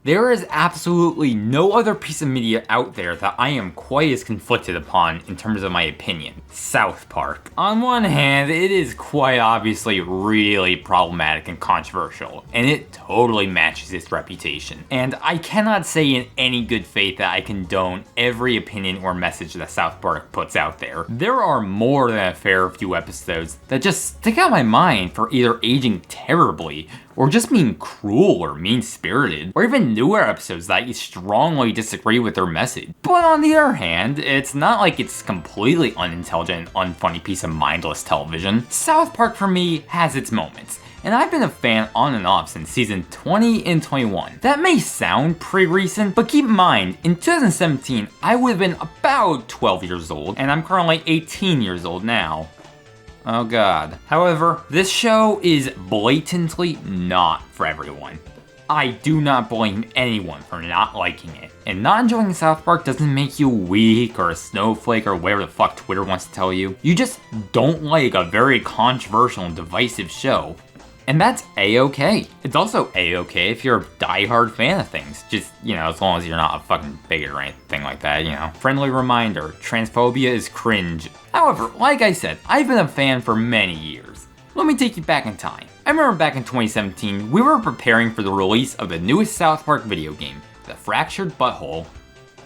There is absolutely no other piece of media out there that I am quite as conflicted upon in terms of my opinion. South Park. On one hand, it is quite obviously really problematic and controversial, and it totally matches its reputation. And I cannot say in any good faith that I condone every opinion or message that South Park puts out there. There are more than a fair few episodes that just stick out in my mind for either aging terribly, or just being cruel or mean-spirited, or even newer episodes that I strongly disagree with their message. But on the other hand, it's not like it's completely unintelligent and unfunny piece of mindless television. South Park for me has its moments, and I've been a fan on and off since season 20 and 21. That may sound pretty recent, but keep in mind, in 2017, I would have been about 12 years old, and I'm currently 18 years old now. Oh god. However, this show is blatantly not for everyone. I do not blame anyone for not liking it. And not enjoying South Park doesn't make you weak or a snowflake or whatever the fuck Twitter wants to tell you. You just don't like a very controversial and divisive show. And that's a-okay. It's also a-okay if you're a diehard fan of things. Just, as long as you're not a fucking bigot or anything like that, Friendly reminder, transphobia is cringe. However, like I said, I've been a fan for many years. Let me take you back in time. I remember back in 2017, we were preparing for the release of the newest South Park video game, The Fractured Butthole,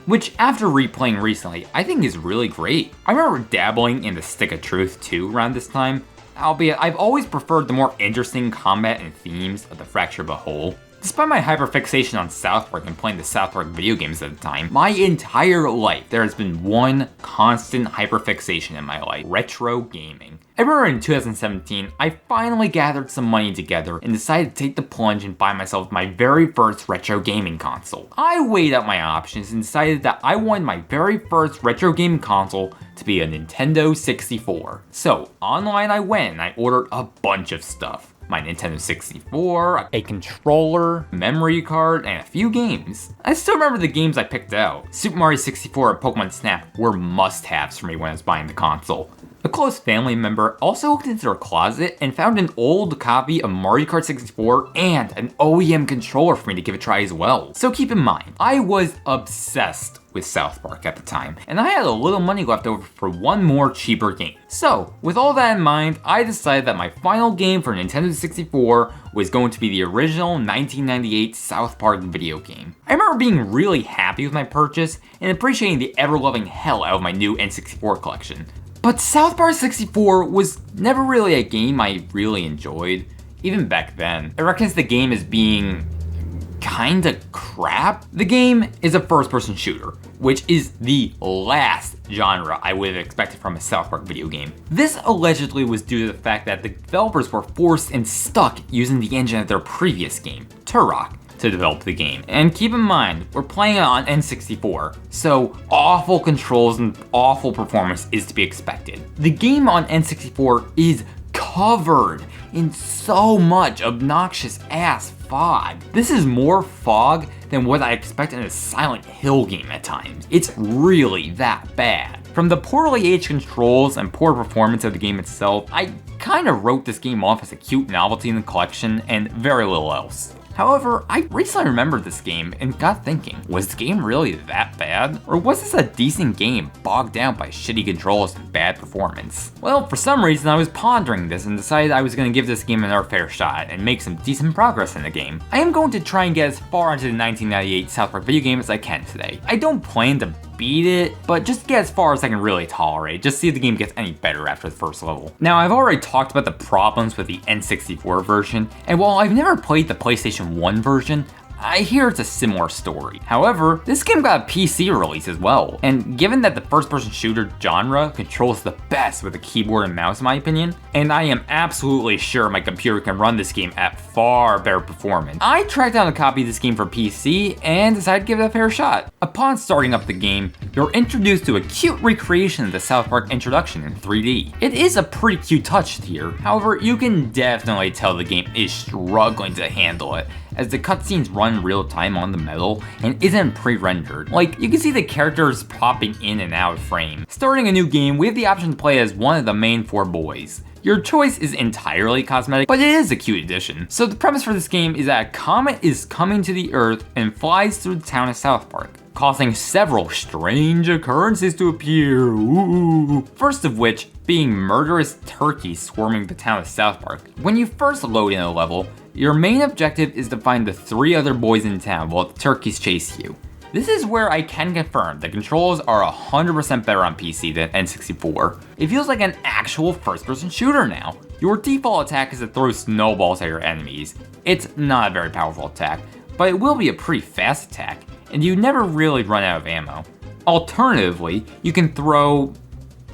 which after replaying recently, I think is really great. I remember dabbling in the Stick of Truth too around this time, albeit I've always preferred the more interesting combat and themes of The Fractured Butthole. Despite my hyperfixation on South Park and playing the South Park video games at the time, my entire life there has been one constant hyperfixation in my life: retro gaming. I remember in 2017, I finally gathered some money together and decided to take the plunge and buy myself my very first retro gaming console. I weighed out my options and decided that I wanted my very first retro gaming console to be a Nintendo 64. So online I went and I ordered a bunch of stuff. My Nintendo 64, a controller, memory card, and a few games. I still remember the games I picked out. Super Mario 64 and Pokemon Snap were must-haves for me when I was buying the console. A close family member also looked into their closet and found an old copy of Mario Kart 64 and an OEM controller for me to give a try as well. So keep in mind, I was obsessed with South Park at the time, and I had a little money left over for one more cheaper game. So, with all that in mind, I decided that my final game for Nintendo 64 was going to be the original 1998 South Park video game. I remember being really happy with my purchase and appreciating the ever-loving hell out of my new N64 collection. But South Park 64 was never really a game I really enjoyed, even back then. I recognize the game as being kinda crap. The game is a first-person shooter, which is the last genre I would have expected from a South Park video game. This allegedly was due to the fact that the developers were forced and stuck using the engine of their previous game, Turok, to develop the game. And keep in mind, we're playing it on N64, so awful controls and awful performance is to be expected. The game on N64 is covered in so much obnoxious ass fog. This is more fog than what I expect in a Silent Hill game at times. It's really that bad. From the poorly aged controls and poor performance of the game itself, I kinda wrote this game off as a cute novelty in the collection and very little else. However, I recently remembered this game and got thinking, was the game really that bad? Or was this a decent game bogged down by shitty controls and bad performance? Well, for some reason I was pondering this and decided I was going to give this game another fair shot and make some decent progress in the game. I am going to try and get as far into the 1998 South Park video game as I can today. I don't plan to beat it, but just get as far as I can really tolerate, just see if the game gets any better after the first level. Now, I've already talked about the problems with the N64 version, and while I've never played the PlayStation 1 version, I hear it's a similar story. However, this game got a PC release as well, and given that the first-person shooter genre controls the best with a keyboard and mouse in my opinion, and I am absolutely sure my computer can run this game at far better performance, I tracked down a copy of this game for PC and decided to give it a fair shot. Upon starting up the game, you're introduced to a cute recreation of the South Park introduction in 3D. It is a pretty cute touch here, however, you can definitely tell the game is struggling to handle it, as the cutscenes run real time on the metal and isn't pre-rendered. Like, you can see the characters popping in and out of frame. Starting a new game, we have the option to play as one of the main four boys: Your choice is entirely cosmetic, but it is a cute addition. So the premise for this game is that a comet is coming to the Earth and flies through the town of South Park, causing several strange occurrences to appear. Ooh. First of which being murderous turkeys swarming the town of South Park. When you first load in a level, your main objective is to find the 3 other boys in town while the turkeys chase you. This is where I can confirm the controls are 100% better on PC than N64. It feels like an actual first-person shooter now. Your default attack is to throw snowballs at your enemies. It's not a very powerful attack, but it will be a pretty fast attack, and you never really run out of ammo. Alternatively, you can throw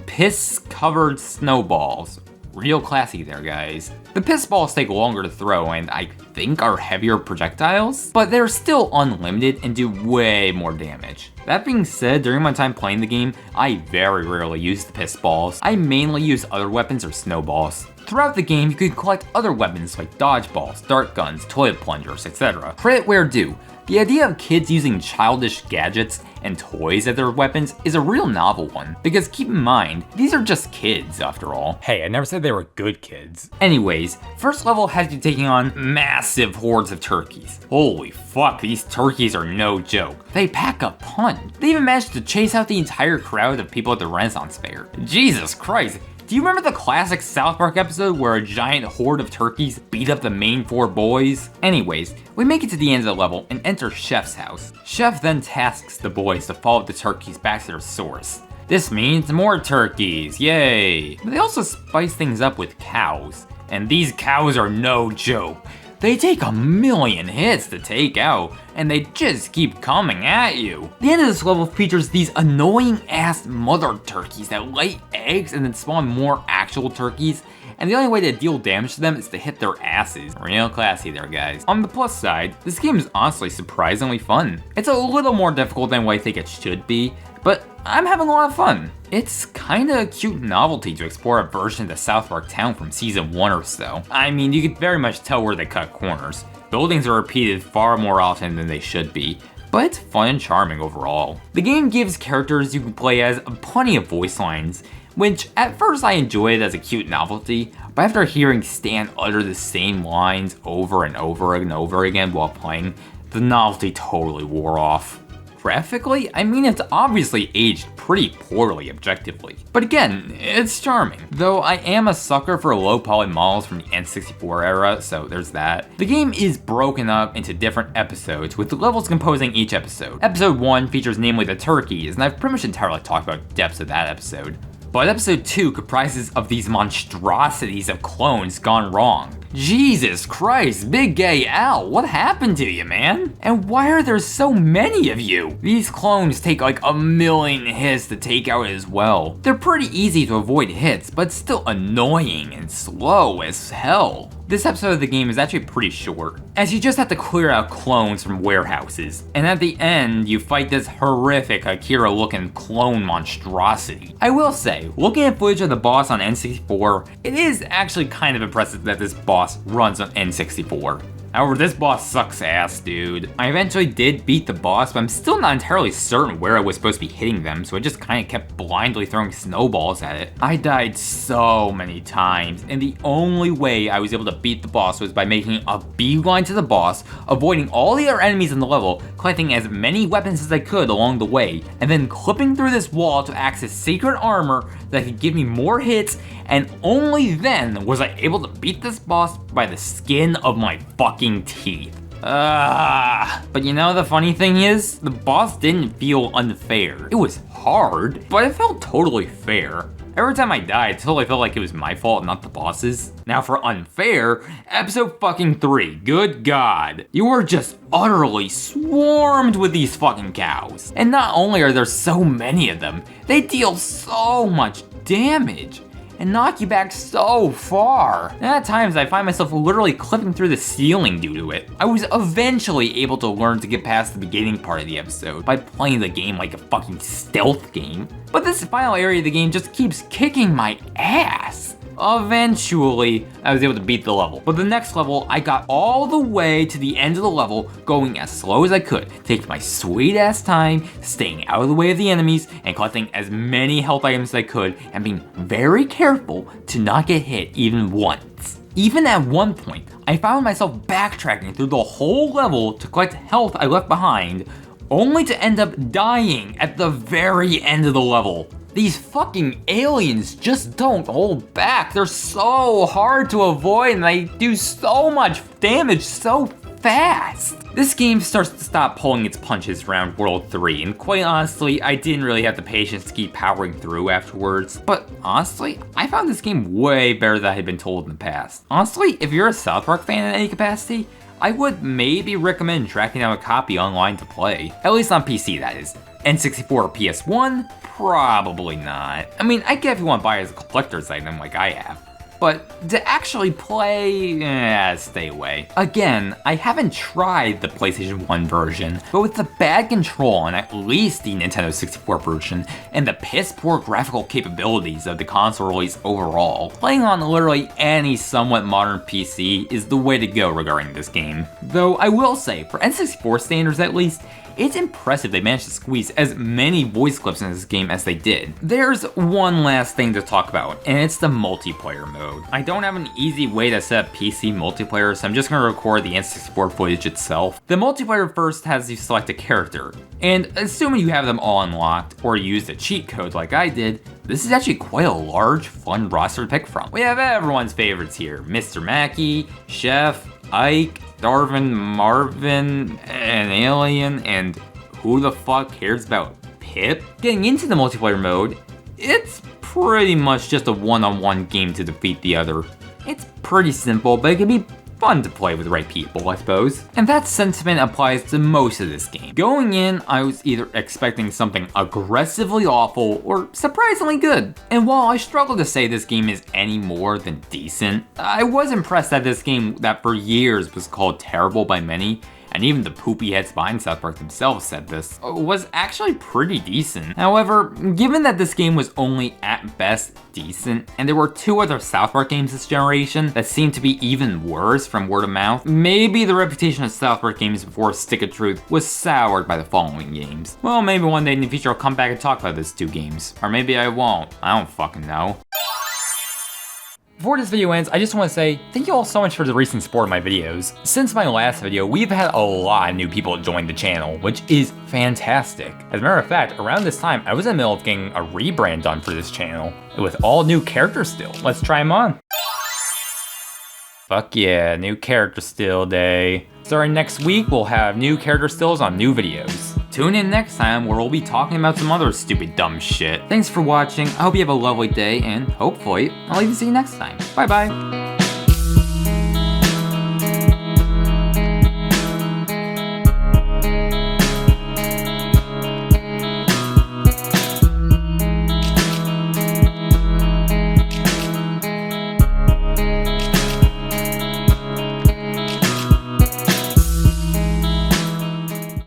piss-covered snowballs. Real classy there, guys. The piss balls take longer to throw and I think are heavier projectiles, but they're still unlimited and do way more damage. That being said, during my time playing the game, I very rarely use the piss balls. I mainly use other weapons or snowballs. Throughout the game, you can collect other weapons like dodgeballs, dart guns, toilet plungers, etc. Credit where due. The idea of kids using childish gadgets and toys as their weapons is a real novel one, because keep in mind, these are just kids after all. Hey, I never said they were good kids. Anyways, first level has you taking on massive hordes of turkeys. Holy fuck, these turkeys are no joke. They pack a punch. They even managed to chase out the entire crowd of people at the Renaissance Fair. Jesus Christ. Do you remember the classic South Park episode where a giant horde of turkeys beat up the main 4 boys? Anyways, we make it to the end of the level and enter Chef's house. Chef then tasks the boys to follow the turkeys back to their source. This means more turkeys, yay! But they also spice things up with cows, and these cows are no joke. They take 1,000,000 hits to take out, and they just keep coming at you. The end of this level features these annoying ass mother turkeys that lay eggs and then spawn more actual turkeys, and the only way to deal damage to them is to hit their asses. Real classy there, guys. On the plus side, this game is honestly surprisingly fun. It's a little more difficult than what I think it should be, but I'm having a lot of fun. It's kinda a cute novelty to explore a version of the South Park town from season 1 or so. I mean, you can very much tell where they cut corners. Buildings are repeated far more often than they should be, but it's fun and charming overall. The game gives characters you can play as plenty of voice lines, which at first I enjoyed as a cute novelty, but after hearing Stan utter the same lines over and over and over again while playing, the novelty totally wore off. Graphically, I mean, it's obviously aged pretty poorly objectively. But again, it's charming. Though I am a sucker for low poly models from the N64 era, so there's that. The game is broken up into different episodes, with the levels composing each episode. Episode 1 features namely the turkeys, and I've pretty much entirely talked about the depths of that episode. But episode 2 comprises of these monstrosities of clones gone wrong. Jesus Christ, Big Gay Al, what happened to you, man? And why are there so many of you? These clones take like 1,000,000 hits to take out as well. They're pretty easy to avoid hits, but still annoying and slow as hell. This episode of the game is actually pretty short, as you just have to clear out clones from warehouses. And at the end, you fight this horrific Akira-looking clone monstrosity. I will say, looking at footage of the boss on N64, it is actually kind of impressive that this boss runs on N64. However, this boss sucks ass, dude. I eventually did beat the boss, but I'm still not entirely certain where I was supposed to be hitting them, so I just kind of kept blindly throwing snowballs at it. I died so many times, and the only way I was able to beat the boss was by making a beeline to the boss, avoiding all the other enemies in the level, collecting as many weapons as I could along the way, and then clipping through this wall to access sacred armor that could give me more hits, and only then was I able to beat this boss by the skin of my fucking teeth. But you know the funny thing is, the boss didn't feel unfair. It was hard, but it felt totally fair. Every time I died, it totally felt like it was my fault, not the boss's. Now for unfair, episode fucking 3, good God. You were just utterly swarmed with these fucking cows. And not only are there so many of them, they deal so much damage and knock you back so far. And at times, I find myself literally clipping through the ceiling due to it. I was eventually able to learn to get past the beginning part of the episode by playing the game like a fucking stealth game. But this final area of the game just keeps kicking my ass. eventually I was able to beat the level. But the next level, I got all the way to the end of the level, going as slow as I could, taking my sweet ass time, staying out of the way of the enemies, and collecting as many health items as I could, and being very careful to not get hit even once. Even at one point, I found myself backtracking through the whole level to collect health I left behind, only to end up dying at the very end of the level. These fucking aliens just don't hold back. They're so hard to avoid and they do so much damage so fast. This game starts to stop pulling its punches around World 3, and quite honestly, I didn't really have the patience to keep powering through afterwards. But honestly, I found this game way better than I had been told in the past. Honestly, if you're a South Park fan in any capacity, I would maybe recommend tracking down a copy online to play. At least on PC, that is. N64 or PS1? Probably not. I mean, I get if you want to buy it as a collector's item like I have. But to actually play, stay away. Again, I haven't tried the PlayStation 1 version, but with the bad control on at least the Nintendo 64 version, and the piss poor graphical capabilities of the console release overall, playing on literally any somewhat modern PC is the way to go regarding this game. Though I will say, for N64 standards at least, it's impressive they managed to squeeze as many voice clips in this game as they did. There's one last thing to talk about, and it's the multiplayer mode. I don't have an easy way to set up PC multiplayer, so I'm just gonna record the N64 footage itself. The multiplayer first has you select a character, and assuming you have them all unlocked, or used a cheat code like I did, this is actually quite a large, fun roster to pick from. We have everyone's favorites here: Mr. Mackey, Chef, Ike, Darvin, Marvin, an alien, and who the fuck cares about Pip? Getting into the multiplayer mode, it's pretty much just a one-on-one game to defeat the other. It's pretty simple, but it can be fun to play with the right people, I suppose. And that sentiment applies to most of this game. Going in, I was either expecting something aggressively awful or surprisingly good. And while I struggle to say this game is any more than decent, I was impressed that this game that for years was called terrible by many, and even the poopy heads behind South Park themselves said this, was actually pretty decent. However, given that this game was only at best decent, and there were two other South Park games this generation that seemed to be even worse from word of mouth, maybe the reputation of South Park games before Stick of Truth was soured by the following games. Well, maybe one day in the future I'll come back and talk about these two games. Or maybe I won't. I don't fucking know. Before this video ends, I just want to say thank you all so much for the recent support of my videos. Since my last video, we've had a lot of new people join the channel, which is fantastic. As a matter of fact, around this time, I was in the middle of getting a rebrand done for this channel, with all new characters still. Let's try them on. Fuck yeah, new character still day. Starting next week, we'll have new character stills on new videos. Tune in next time where we'll be talking about some other stupid dumb shit. Thanks for watching, I hope you have a lovely day, and hopefully, I'll even see you next time. Bye bye.